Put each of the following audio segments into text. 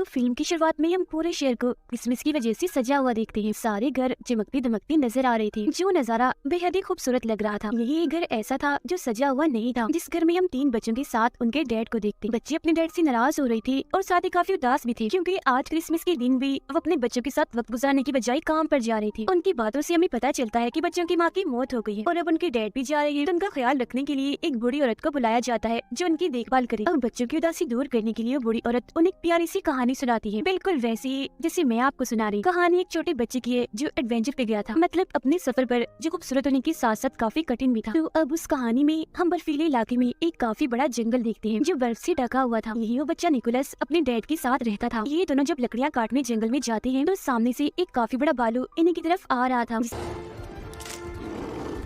Film की शुरुआत में हम पूरे शहर को क्रिसमस की वजह से सजा हुआ देखते हैं। सारे घर चमकती दमकती नजर आ रहे थे। जो नजारा बेहद ही खूबसूरत लग रहा था। यही एक घर ऐसा था जो सजा हुआ नहीं था, जिस घर में हम 3 बच्चों के साथ उनके डैड को देखते। बच्चे अपने डैड से नाराज हो रही थी और साथ ही काफी उदास भी थे, क्योंकि आज क्रिसमस के दिन भी वो अपने बच्चों के साथ वक्त गुजारने की बजाय काम पर जा रही थी। उनकी बातों से हमें पता चलता है कि बच्चों की माँ की मौत हो गई है और अब उनके डैड भी जा रहे हैं। तो उनका ख्याल रखने के लिए एक बूढ़ी औरत को बुलाया जाता है जो उनकी देखभाल करे और बच्चों की उदासी दूर करने के लिए बूढ़ी औरत उन्हें एक प्यारी सी कहानी सुनाती है, बिल्कुल वैसी ही जैसे मैं आपको सुना रही। कहानी एक छोटे बच्चे की है जो एडवेंचर पे गया था, मतलब अपने सफर पर, जो खूबसूरत होने के साथ साथ काफी कठिन भी था। तो अब उस कहानी में हम बर्फीले इलाके में एक काफी बड़ा जंगल देखते हैं जो बर्फ से ढका हुआ था। यही वो बच्चा निकोलस अपने डैड के साथ रहता था। ये दोनों जब लकड़ियाँ काटने जंगल में जाते हैं तो सामने से एक काफी बड़ा भालू इन्हीं की तरफ आ रहा था।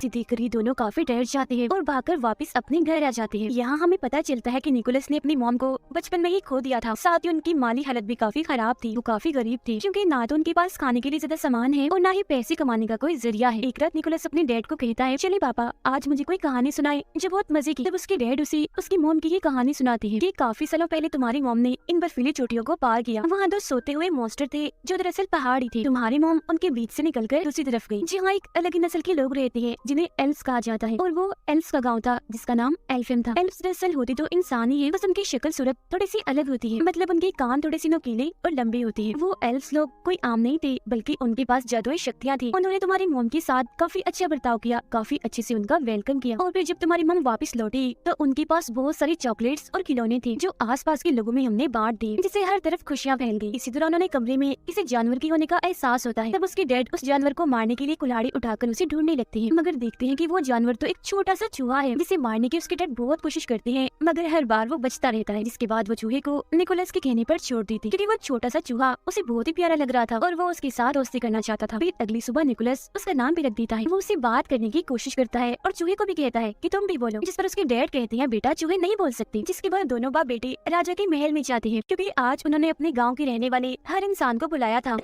देखकर ये दोनों काफी डर जाते हैं और भागकर वापस अपने घर आ जाते हैं। यहाँ हमें पता चलता है कि निकोलस ने अपनी मॉम को बचपन में ही खो दिया था। साथ ही उनकी माली हालत भी काफी खराब थी। वो काफी गरीब थी, क्योंकि ना तो उनके पास खाने के लिए ज्यादा सामान है और ना ही पैसे कमाने का कोई जरिया है। एक रात निकोलस अपने डैड को कहता है, चले पापा आज मुझे कोई कहानी सुनाए जो बहुत मजे की। तब उसके डैड उसे उसकी मॉम की ही कहानी सुनाती है कि काफी सालों पहले तुम्हारी मॉम ने इन बर्फीली चोटियों को पार किया। वहाँ 2 सोते हुए मॉन्स्टर थे जो दरअसल पहाड़ी थे। तुम्हारी मॉम उनके बीच से निकलकर दूसरी तरफ गई, जहाँ एक अलग ही नस्ल के लोग रहते हैं जिन्हें एल्व्स कहा जाता है। और वो एल्व्स का गांव था जिसका नाम एल्फिम था। एल्व्स दरअसल होती तो इंसान ही है, बस उनकी शक्ल सूरत थोड़ी सी अलग होती है, मतलब उनके कान थोड़े से नुकीले और लंबे होते हैं। वो एल्व्स लोग कोई आम नहीं थे, बल्कि उनके पास जादुई शक्तियाँ थी। उन्होंने तुम्हारी मॉम के साथ काफी अच्छा बर्ताव किया, काफी अच्छे से उनका वेलकम किया। और फिर जब तुम्हारी मॉम वापस लौटी तो उनके पास बहुत सारी चॉकलेट्स और खिलौने थे जो आसपास के लोगों में हमने बांट दिए, जिससे हर तरफ खुशियाँ फैल गई। इसी दौरान उन्हें कमरे में किसी जानवर की होने का एहसास होता है। तब उसके डैड उस जानवर को मारने के लिए कुल्हाड़ी उठाकर उसे ढूंढने लगते हैं, मगर देखते हैं कि वो जानवर तो एक छोटा सा चूहा है जिसे मारने की उसके डैड बहुत कोशिश करते हैं, मगर हर बार वो बचता रहता है। जिसके बाद वो चूहे को निकोलस के कहने पर छोड़ देती, क्योंकि वो छोटा सा चूहा उसे बहुत ही प्यारा लग रहा था और वो उसके साथ दोस्ती करना चाहता था। फिर अगली सुबह निकोलस उसका नाम भी रख देता है। वो उससे बात करने की कोशिश करता है और चूहे को भी कहता है कि तुम भी बोलो, जिस पर उसके डैड कहते हैं, बेटा चूहे नहीं बोल सकती। जिसके बाद दोनों बाप बेटे राजा के महल में जाते हैं, क्योंकि आज उन्होंने अपने गाँव के रहने वाले हर इंसान को बुलाया था।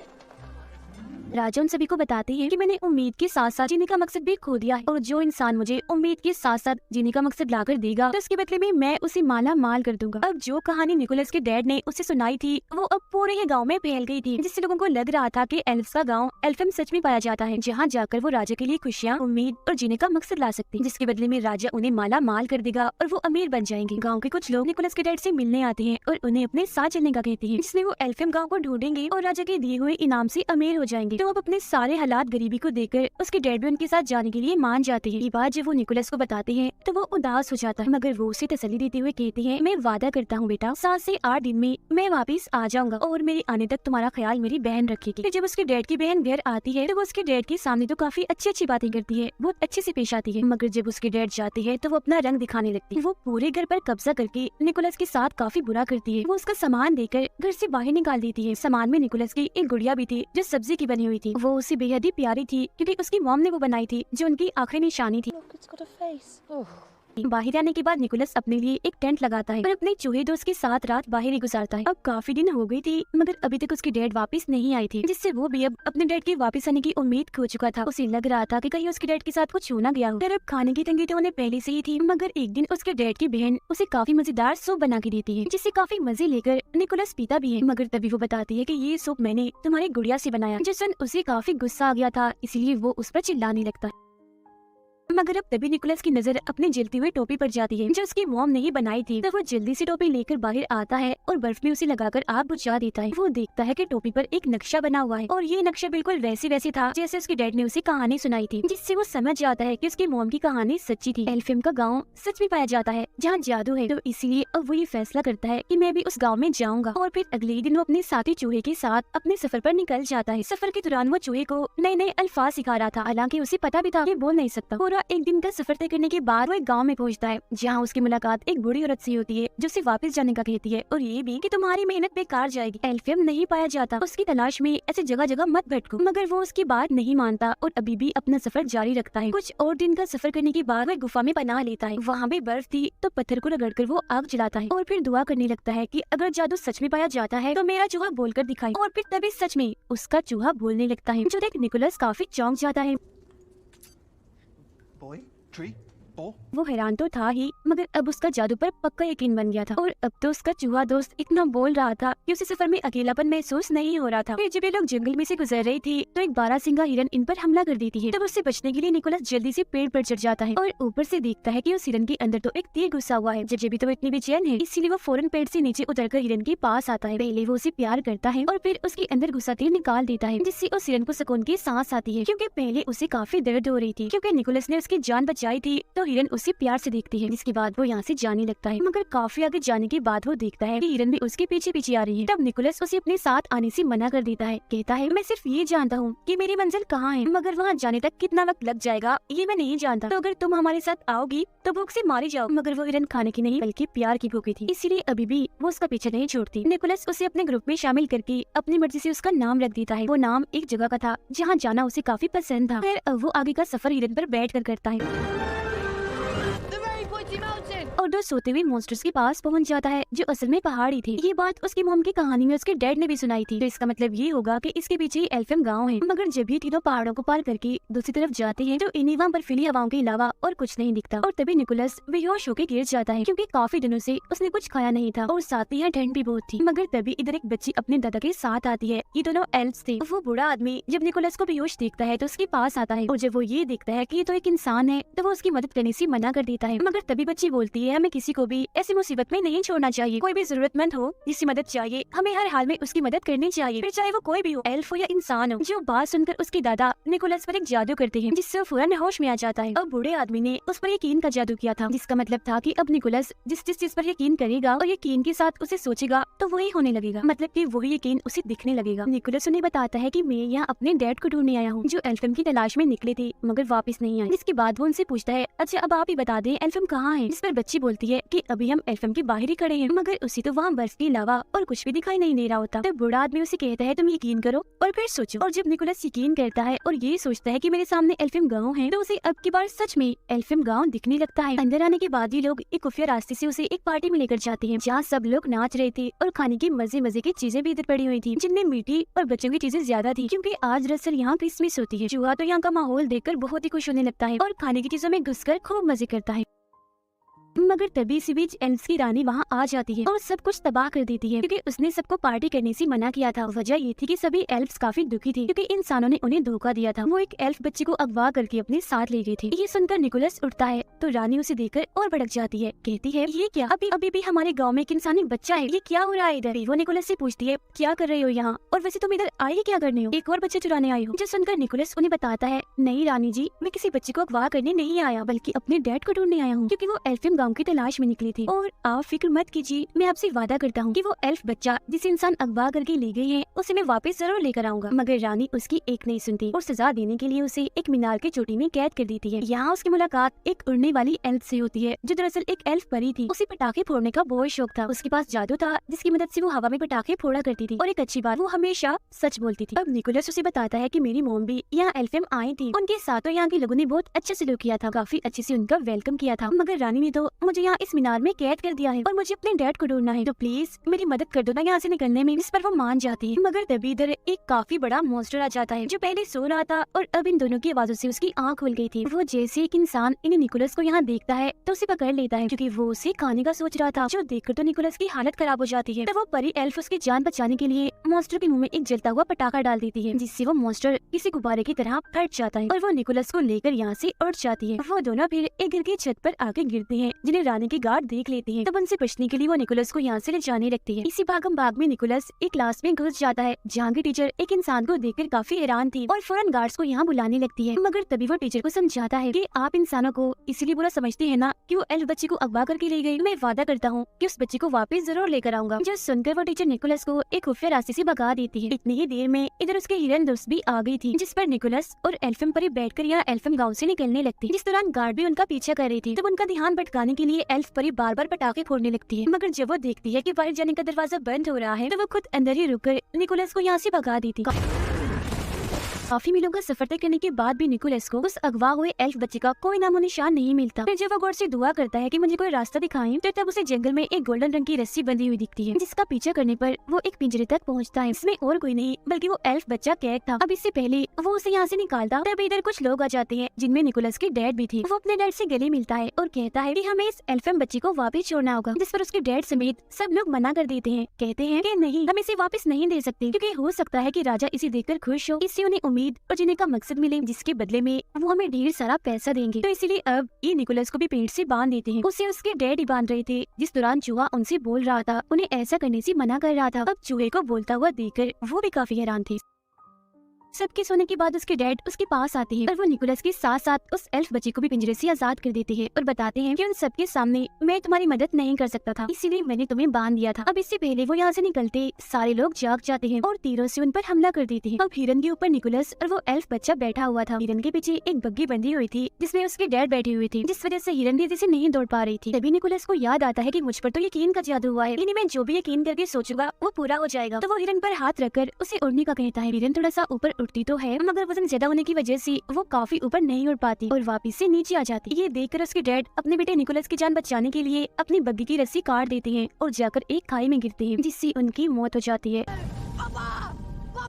राजा उन सभी को बताते हैं कि मैंने उम्मीद के साथ साथ जीने का मकसद भी खो दिया है, और जो इंसान मुझे उम्मीद के साथ साथ जीने का मकसद लाकर देगा तो उसके बदले में मैं उसे माला माल कर दूंगा। अब जो कहानी निकोलस के डैड ने उसे सुनाई थी वो अब पूरे ही गांव में फैल गई थी, जिससे लोगों को लग रहा था कि एल्व्स का गांव एल्फिम सच में पाया जाता है, जहां जाकर वो राजा के लिए खुशियां, उम्मीद और जीने का मकसद ला सकते हैं, जिसके बदले में राजा उन्हें माला माल कर देगा और वो अमीर बन जाएंगे। गाँव के कुछ लोग निकोलस के डैड से मिलने आते हैं और उन्हें अपने साथ चलने का कहते हैं, जिसमें वो एल्फिम गाँव को ढूंढेंगे और राजा के दिए हुए इनाम से अमीर हो जाएंगे। तो अब अपने सारे हालात गरीबी को देखकर उसके डैड भी उनके साथ जाने के लिए मान जाते हैं। ये बात जब वो निकोलस को बताते हैं तो वो उदास हो जाता है, मगर वो उसे तसल्ली देते हुए कहते हैं, मैं वादा करता हूँ बेटा 7 से 8 दिन में मैं वापस आ जाऊंगा और मेरे आने तक तुम्हारा ख्याल मेरी बहन रखेगी। फिर जब उसके डैड की बहन घर आती है तो वो उसके डैड के सामने तो काफी अच्छी बातें करती है, बहुत अच्छे से पेश आती है, मगर जब उसके डैड जाते हैं तो वो अपना रंग दिखाने लगती है। वो पूरे घर पर कब्जा करके निकोलस के साथ काफी बुरा करती है। वो उसका सामान देकर घर से बाहर निकाल देती है। सामान में निकोलस की एक गुड़िया भी थी जो सब्जी की बनी हुई थी। वो उसे बेहद ही प्यारी थी, क्योंकि उसकी मॉम ने वो बनाई थी जो उनकी आखिरी निशानी थी। Look, it's got a face. Oh. बाहर आने के बाद निकोलस अपने लिए एक टेंट लगाता है और अपने चूहे दोस्त के साथ रात बाहर ही गुजारता है। अब काफी दिन हो गई थी, मगर अभी तक उसके डैड वापस नहीं आए थे, जिससे वो भी अब अपने डैड के वापस आने की उम्मीद खो चुका था। उसे लग रहा था कि कहीं उसके डैड के साथ कुछ हो ना गया हो। अब खाने की तंगी तो उन्हें पहले से ही थी, मगर एक दिन उसके डैड की बहन उसे काफी मजेदार सूप बना के देती है, जिससे काफी मजे लेकर निकोलस पीता भी है। मगर तभी वो बताती है कि ये सूप मैंने तुम्हारी गुड़िया से बनाया, जिस दिन उसे काफी गुस्सा आ गया था, इसलिए वो उस पर चिल्लाने लगता है। मगर अब तभी निकोलस की नजर अपनी जलती हुई टोपी पर जाती है जो उसकी मॉम ने ही बनाई थी। तो वो जल्दी से टोपी लेकर बाहर आता है और बर्फ में उसे लगाकर आग बुझा देता है। वो देखता है कि टोपी पर एक नक्शा बना हुआ है और ये नक्शा बिल्कुल वैसे था जैसे उसके डैड ने उसे कहानी सुनाई थी, जिससे वो समझ जाता है कि उसकी मॉम की कहानी सच्ची थी। एल्फिम का गाँव सच में पाया जाता है जहाँ जादू है। तो इसीलिए अब वो ये फैसला करता है कि मैं भी उस गाँव में जाऊंगा। और फिर अगले दिन वो अपने साथी चूहे के साथ अपने सफर पर निकल जाता है। सफर के दौरान वो चूहे को नए नए अल्फाज सिखा रहा था, हालांकि उसे पता भी था कि बोल नहीं सकता। पूरा एक दिन का सफर तय करने के बाद वो एक गांव में पहुंचता है, जहां उसकी मुलाकात एक बूढ़ी औरत से होती है जो उसे वापस जाने का कहती है, और ये भी कि तुम्हारी मेहनत बेकार जाएगी, एल्फियम नहीं पाया जाता, उसकी तलाश में ऐसे जगह जगह मत भटको। मगर वो उसकी बात नहीं मानता और अभी भी अपना सफर जारी रखता है। कुछ और दिन का सफर करने के बाद वो गुफा में पनाह लेता है। वहाँ भी बर्फ थी तो पत्थर को रगड़कर वो आग जलाता है और फिर दुआ करने लगता है कि अगर जादू सच में पाया जाता है तो मेरा चूहा बोलकर दिखाए। और फिर तभी सच में उसका चूहा बोलने लगता है, जो देख निकोलस काफी चौंक जाता है। Boy, tree, वो हैरान तो था ही, मगर अब उसका जादू पर पक्का यकीन बन गया था। और अब तो उसका चूहा दोस्त इतना बोल रहा था कि उसे सफर में अकेलापन महसूस नहीं हो रहा था। फिर जब ये लोग जंगल में से गुजर रही थी तो एक बारहसिंगा हिरन इन पर हमला कर देती है। तब उससे बचने के लिए निकोलस जल्दी से पेड़ पर चढ़ जाता है और ऊपर से देखता है कि उस हिरन के अंदर तो एक तीर घुसा हुआ है। जब भी तो इतनी बेचैन है, इसीलिए वो फौरन पेड़ से नीचे उतरकर हिरन के पास आता है। पहले वो उसे प्यार करता है और फिर उसके अंदर घुसा तीर निकाल देता है, जिससे उस हिरन को सुकून की सांस आती है, क्योंकि पहले उसे काफी दर्द हो रही थी। क्योंकि निकोलस ने उसकी जान बचाई थी तो हिरन उसे प्यार से देखती है, जिसके बाद वो यहाँ से जाने लगता है। मगर काफी आगे जाने के बाद वो देखता है कि हिरन भी उसके पीछे पीछे आ रही है। तब निकोलस उसे अपने साथ आने से मना कर देता है। कहता है, मैं सिर्फ ये जानता हूँ कि मेरी मंजिल कहाँ है, मगर वहाँ जाने तक कितना वक्त लग जाएगा ये मैं नहीं जानता। तो अगर तुम हमारे साथ आओगी तो भूख से मारी जाओ। मगर वो हिरन खाने की नहीं बल्कि प्यार की भूखी थी, इसीलिए अभी भी वो उसका पीछे नहीं छोड़ती। निकोलस उसे अपने ग्रुप में शामिल करके अपनी मर्जी से उसका नाम रख देता है। वो नाम एक जगह का था जहाँ जाना उसे काफी पसंद था। फिर वो आगे का सफर हिरन पर बैठ कर करता है और दो सोते हुए मॉन्स्टर्स के पास पहुंच जाता है, जो असल में पहाड़ी थे। ये बात उसकी मॉम की कहानी में उसके डैड ने भी सुनाई थी, तो इसका मतलब ये होगा कि इसके पीछे ही एल्फियम गांव है। मगर जब ये तीनों पहाड़ों को पार करके दूसरी तरफ जाते हैं तो इन्हें वहाँ बर्फीली हवाओं के अलावा और कुछ नहीं दिखता। और तभी निकोलस बेहोश होकर गिर जाता है, क्योंकि काफी दिनों से उसने कुछ खाया नहीं था और साथ ही यहाँ ठंड भी बहुत थी। मगर तभी इधर एक बच्ची अपने दादा के साथ आती है। ये दोनों एल्फ्स थे। वो बूढ़ा आदमी जब निकोलस को बेहोश देखता है तो उसके पास आता है, और जब वो ये देखता है कि ये तो एक इंसान है तो वो उसकी मदद करने से मना कर देता है। मगर तभी बच्ची बोलती है, हमें किसी को भी ऐसी मुसीबत में नहीं छोड़ना चाहिए। कोई भी जरूरतमंद हो, जिसकी मदद चाहिए, हमें हर हाल में उसकी मदद करनी चाहिए, फिर चाहे वो कोई भी हो, एल्फ हो या इंसान हो। जो बात सुनकर उसके दादा निकोलस पर एक जादू करते हैं, जिससे वो फौरन होश में आ जाता है। अब बूढ़े आदमी ने उस पर यकीन का जादू किया था, जिसका मतलब था कि अब निकोलस जिस जिस चीज पर यकीन करेगा और यकीन के साथ उसे सोचेगा तो वही होने लगेगा, मतलब कि वही यकीन उसे दिखने लगेगा। निकोलस उन्हें बताता है कि मैं यहाँ अपने डैड को ढूंढने आया हूँ, जो एल्फियम की तलाश में निकले थे मगर वापस नहीं आए। इसके बाद वो उनसे पूछता है, अच्छा अब आप ही बता दें एल्फियम कहाँ है। जिस पर बच्ची बोलती है कि अभी हम एल्फियम के बाहर ही खड़े हैं, मगर उसी तो वहाँ बर्फ के अलावा और कुछ भी दिखाई नहीं दे रहा होता। तो बूढ़ा आदमी उसे कहता है, तुम यकीन करो और फिर सोचो। और जब निकोलस यकीन करता है और ये सोचता है कि मेरे सामने एल्फियम गांव है, तो उसे अब की बार सच में एल्फियम गांव दिखने लगता है। अंदर आने के बाद ये लोग एक खुफिया रास्ते से उसे एक पार्टी में लेकर जाते हैं, जहाँ सब लोग नाच रहे थे और खाने की मजे मजे की चीजें भी इधर पड़ी हुई थी, जिनमें मीठी और बच्चों की चीजें ज्यादा थी, क्योंकि आज दरअसल यहाँ क्रिसमस होती है। चूहा तो यहाँ का माहौल देखकर बहुत ही खुश होने लगता है और खाने की चीजों में घुसकर खूब मजे करता है। मगर तभी इसी बीच एल्फ्स की रानी वहाँ आ जाती है और सब कुछ तबाह कर देती है, क्योंकि उसने सबको पार्टी करने से मना किया था। वजह ये थी कि सभी एल्फ्स काफी दुखी थे, क्योंकि इंसानों ने उन्हें धोखा दिया था। वो एक एल्फ बच्ची को अगवा करके अपने साथ ले गई थी। ये सुनकर निकोलस उठता है तो रानी उसे देखकर और भड़क जाती है, कहती है, ये क्या, अभी भी हमारे गाँव में एक इंसानी बच्चा है, ये क्या हो रहा है इधर। वो निकोलस से पूछती है, क्या कर रहे हो यहाँ, और वैसे तुम इधर आई क्या करने हो, एक और बच्चे चुराने आई हो। जो सुनकर निकोलस उन्हें बताता है, नहीं रानी जी, मैं किसी बच्चे को अगवा करने नहीं आया, बल्कि अपने डैड को ढूंढने आया हूँ, क्योंकि वो एल्फियम गाँव की तलाश में निकली थी। और आप फिक्र मत कीजिए, मैं आपसे वादा करता हूँ कि वो एल्फ बच्चा जिसे इंसान अगवा करके ले गए हैं उसे मैं वापस जरूर लेकर आऊंगा। मगर रानी उसकी एक नहीं सुनती और सजा देने के लिए उसे एक मीनार की चोटी में कैद कर देती है। यहाँ उसकी मुलाकात एक उड़ने वाली एल्फ से होती है, जो दरअसल एक एल्फ परी थी। उसे पटाखे फोड़ने का बहुत शौक था। उसके पास जादू था जिसकी मदद से वो हवा में पटाखे फोड़ा करती थी, और एक अच्छी बात, वो हमेशा सच बोलती थी। अब निकोलस उसे बताता है कि मेरी मॉम भी यहाँ एल्फियम आई थी, उनके साथ तो यहाँ के लोगों ने बहुत अच्छा सलूक किया था, काफी अच्छे से उनका वेलकम किया था। मगर रानी ने तो मुझे यहाँ इस मीनार में कैद कर दिया है और मुझे अपने डैड को ढूंढना है, तो प्लीज मेरी मदद कर दो ना यहाँ से निकलने में। इस पर वो मान जाती है। मगर तभी इधर एक काफी बड़ा मॉन्स्टर आ जाता है, जो पहले सो रहा था और अब इन दोनों की आवाजों से उसकी आंख खुल गई थी। वो जैसे एक इंसान इन्हें निकोलस को यहाँ देखता है तो उसे पकड़ लेता है, क्योंकि वो उसे खाने का सोच रहा था, जो देखकर तो निकोलस की हालत खराब हो जाती है। तो वो परी एल्फ उसकी जान बचाने के लिए मॉन्स्टर के मुंह में एक जलता हुआ पटाखा डाल देती है, जिससे वो मॉन्स्टर किसी गुब्बारे की तरह फट जाता है और वो निकोलस को लेकर यहाँ से उड़ जाती है। वो दोनों फिर एक घर की छत पर आके गिरते हैं, जिन्हें रानी की गार्ड देख लेती है। तब उनसे बचने के लिए वो निकोलस को यहाँ से ले जाने लगती है। इसी भागम भाग में निकोलस एक क्लास में घुस जाता है, जहाँ की टीचर एक इंसान को देखकर काफी हैरान थी और फौरन गार्ड्स को यहाँ बुलाने लगती है। मगर तभी वो टीचर को समझाता है कि आप इंसानों को इसीलिए बुरा समझते हैं ना कि वो एल्फ बच्ची को अगवा करके ले गई। मैं वादा करता हूँ कि उस बच्ची को वापस जरूर लेकर आऊंगा। जो सुनकर वो टीचर निकोलस को एक खुफिया रास्ते से भगा देती है। इतनी ही देर में इधर उसके हिरन दोस्त भी आ गई थी, जिस पर निकोलस और एल्फियम परी बैठकर यहाँ एल्फियम गाँव से निकलने लगती। जिस दौरान गार्ड भी उनका पीछा कर रही थी, तब उनका ध्यान भटकाने के लिए एल्फ परी बार बार पटाखे फोड़ने लगती है। मगर जब वो देखती है कि बाहर जाने का दरवाजा बंद हो रहा है, तो वो खुद अंदर ही रुककर निकोलस को यहाँ से भगा देती। काफी मीलों का सफर तय करने के बाद भी निकोलस को उस अगवा हुए एल्फ बच्चे का कोई नामो निशान नहीं मिलता। फिर जब वो गॉड से दुआ करता है कि मुझे कोई रास्ता दिखाएं, तो तब उसे जंगल में एक गोल्डन रंग की रस्सी बंधी हुई दिखती है, जिसका पीछा करने पर वो एक पिंजरे तक पहुंचता है। इसमें और कोई नहीं बल्कि वो एल्फ बच्चा कैद था। अब इससे पहले वो उसे यहाँ से निकालता, तब इधर कुछ लोग आ जाते हैं जिनमें निकोलस के डैड भी थे। वो अपने डैड से गले मिलता है और कहता है कि हमें इस एल्फम बच्चे को वापस छोड़ना होगा, जिस पर उसके डैड समेत सब लोग मना कर देते हैं। कहते हैं कि नहीं, हम इसे वापस नहीं दे सकते, क्योंकि हो सकता है कि राजा इसे देखकर खुश हो, इससे उन्हें उम्मीद और जीने का मकसद मिले, जिसके बदले में वो हमें ढेर सारा पैसा देंगे। तो इसीलिए अब ये निकोलस को भी पेड़ से बांध देते हैं। उसे उसके डैड ही बांध रहे थे, जिस दौरान चूहा उनसे बोल रहा था, उन्हें ऐसा करने से मना कर रहा था। अब चूहे को बोलता हुआ देखकर वो भी काफी हैरान थे। सबके सोने के बाद उसके डैड उसके पास आते हैं और वो निकोलस के साथ साथ उस एल्फ बच्चे को भी पिंजरे से आजाद कर देते हैं और बताते हैं कि उन सबके सामने मैं तुम्हारी मदद नहीं कर सकता था, इसीलिए मैंने तुम्हें बांध दिया था। अब इससे पहले वो यहाँ से निकलते सारे लोग जाग जाते हैं और तीरों से उन पर हमला कर देते हैं। अब हिरन के ऊपर निकोलस और वो एल्फ बच्चा बैठा हुआ था। हिरन के पीछे एक बग्गी बंधी हुई थी जिसमें उसके डैड बैठे हुए थे, जिस वजह से हिरन तेजी से नहीं दौड़ पा रही थी। तभी निकोलस को याद आता है कि मुझ पर तो यकीन का जादू हुआ है, यानी मैं जो भी यकीन करके सोचूंगा वो पूरा हो जाएगा। तो वो हिरन पर हाथ रखकर उसे उड़ने का कहता है। हिरन थोड़ा सा ऊपर उठती तो है, मगर वजन ज्यादा होने की वजह से वो काफी ऊपर नहीं उड़ पाती और वापस से नीचे आ जाती। ये देखकर उसके डैड अपने बेटे निकोलस की जान बचाने के लिए अपनी बग्गी की रस्सी काट देते हैं और जाकर एक खाई में गिरते हैं, जिससे उनकी मौत हो जाती है,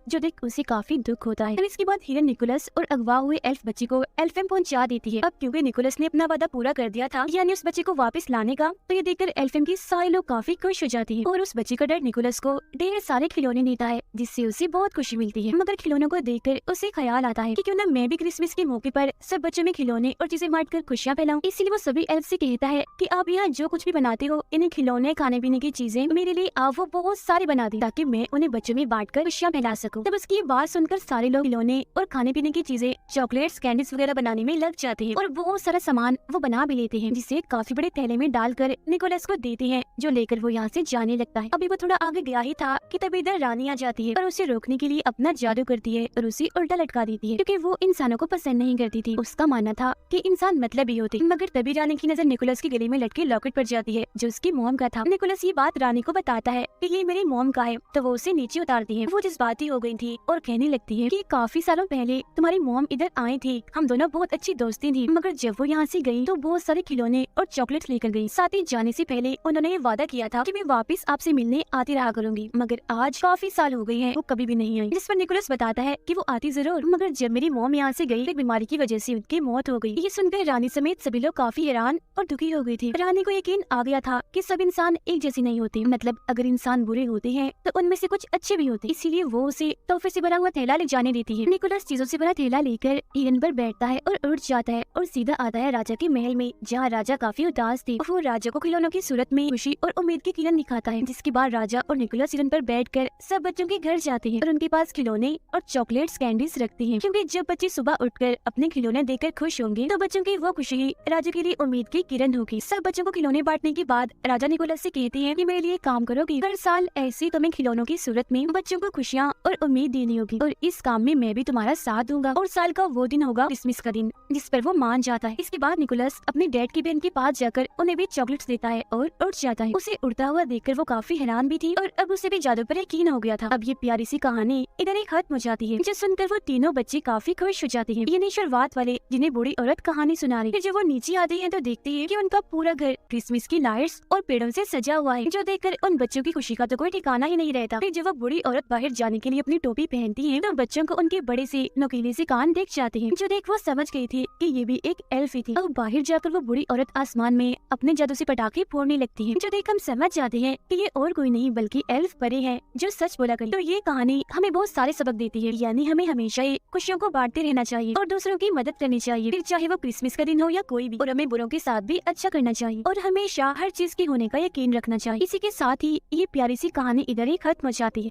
जो देख उसे काफी दुख होता है। इसके बाद हिरन निकोलस और अगवा हुए एल्फ बच्चे को एल्फेम पहुंचा देती है। अब क्योंकि निकोलस ने अपना वादा पूरा कर दिया था, यानी उस बच्चे को वापस लाने का, तो ये देखकर एल्फेम की सारे लोग काफी खुश हो जाती हैं और उस बच्चे का डैड निकोलस को ढेर सारे खिलौने देता है, जिससे उसे बहुत खुशी मिलती है। मगर खिलौनों को देखकर उसे ख्याल आता है कि क्यों न मैं भी क्रिसमस के मौके पर सब बच्चों में खिलौने और चीजें बांटकर खुशियाँ फैलाऊं। इसीलिए वो सभी एल्फ से कहता है कि आप यहाँ जो कुछ भी बनाते हो, इन्हें खिलौने, खाने पीने की चीजें मेरे लिए आप वो बहुत सारे बना दी, ताकि मैं उन्हें बच्चों में बांटकर खुशियाँ फैला सकूं। तब उसकी बात सुनकर सारे लोग खिलौने और खाने पीने की चीजें, चॉकलेट्स, कैंडीज वगैरह बनाने में लग जाते हैं और बहुत सारा सामान वो बना भी लेते हैं, जिसे काफी बड़े थैले में डालकर निकोलस को देते हैं, जो लेकर वो यहाँ से जाने लगता है। अभी वो थोड़ा आगे गया ही था कि तभी इधर रानी आ जाती है और उसे रोकने के लिए अपना जादू करती है और उसे उल्टा लटका देती है, क्योंकि वो इंसानों को पसंद नहीं करती थी। उसका मानना था कि इंसान मतलब ही होते। मगर तभी रानी की नजर निकोलस के गले में लटके लॉकेट पर जाती है, जो उसकी मोम का था। निकोलस ये बात रानी को बताता है कि ये मेरी मोम का है, तो वो उसे नीचे उतारती है। वो जज्बाती हो गई थी और कहने लगती है कि काफी सालों पहले तुम्हारी मॉम इधर आई थी, हम दोनों बहुत अच्छी दोस्ती थी, मगर जब वो यहाँ से गई तो बहुत सारे खिलौने और चॉकलेट्स लेकर गई। साथ ही जाने से पहले उन्होंने ये वादा किया था कि मैं वापस आपसे मिलने आती रहा करूंगी, मगर आज काफी साल हो गए हैं वो कभी भी नहीं आई। जिस पर निकोलस बताता है कि वो आती जरूर, मगर जब मेरी मॉम यहाँ से गई, एक बीमारी की वजह से उनकी मौत हो गई। ये सुनकर रानी समेत सभी लोग काफी हैरान और दुखी हो गई थी। रानी को यकीन आ गया था कि सब इंसान एक जैसे नहीं होते, मतलब अगर इंसान बुरे होते हैं तो उनमें से कुछ अच्छे भी होते, इसीलिए वो उसे तोहफे से भरा हुआ थैला ले जाने देती है। निकोलस चीजों से भरा थैला लेकर हिरन पर बैठता है और उड़ जाता है और सीधा आता है राजा के महल में, जहाँ राजा काफी उदास थे। वो राजा को खिलौनों की सूरत में खुशी और उम्मीद की किरण दिखाता है, जिसके बाद राजा और निकोलस हिरन पर बैठकर सब बच्चों के घर जाते हैं और उनके पास खिलौने और चॉकलेट्स, कैंडीज रखते हैं, क्योंकि जब बच्चे सुबह उठकर अपने खिलौने देखकर खुश होंगे तो बच्चों की वो खुशी राजा के लिए उम्मीद की किरण होगी। सब बच्चों को खिलौने बांटने के बाद राजा निकोलस से कहते हैं कि मेरे लिए काम करोगी, हर साल ऐसे तुम्हें खिलौनों की सूरत में बच्चों को खुशियाँ और उम्मीद देनी होगी, और इस काम में मैं भी तुम्हारा साथ दूंगा। और साल का वो दिन होगा क्रिसमस का दिन, जिस पर वो मान जाता है। इसके बाद निकोलस अपने डैड की बहन के पास जाकर उन्हें भी चॉकलेट्स देता है और उड़ जाता है। उसे उड़ता हुआ देखकर वो काफी हैरान भी थी और अब उसे भी जादू पर यकीन हो गया था। अब ये प्यारी सी कहानी इधर ही खत्म हो जाती है, जो सुनकर वो तीनों बच्चे काफी खुश हो जाते हैं। ये नहीं शुरुआत वाले जिन्हें बूढ़ी औरत कहानी सुना रही है। जब वो नीचे आते हैं तो देखते हैं कि उनका पूरा घर क्रिसमस की लाइट्स और पेड़ों से सजा हुआ है, जो देखकर उन बच्चों की खुशी का तो कोई ठिकाना ही नहीं रहता। फिर जब वो बूढ़ी औरत बाहर जाने के लिए अपनी टोपी पहनती है तो बच्चों को उनके बड़े से नुकीले से कान दिख जाते हैं, जो देख वो समझ गई थी कि ये भी एक एल्फ ही थी। अब बाहर जाकर वो बूढ़ी औरत आसमान में अपने जादू से पटाखे फोड़ने लगती है, जो देख हम समझ जाते हैं कि ये और कोई नहीं बल्कि एल्फ परी है जो सच बोला करी। तो ये कहानी हमें बहुत सारे सबक देती है, यानी हमें हमेशा ही खुशियों को बांटते रहना चाहिए और दूसरों की मदद करनी चाहिए, फिर चाहे वो क्रिसमस का दिन हो या कोई भी, और हमें बुरों के साथ भी अच्छा करना चाहिए और हमेशा हर चीज के होने का यकीन रखना चाहिए। इसी के साथ ही ये प्यारी सी कहानी इधर ही खत्म हो जाती है।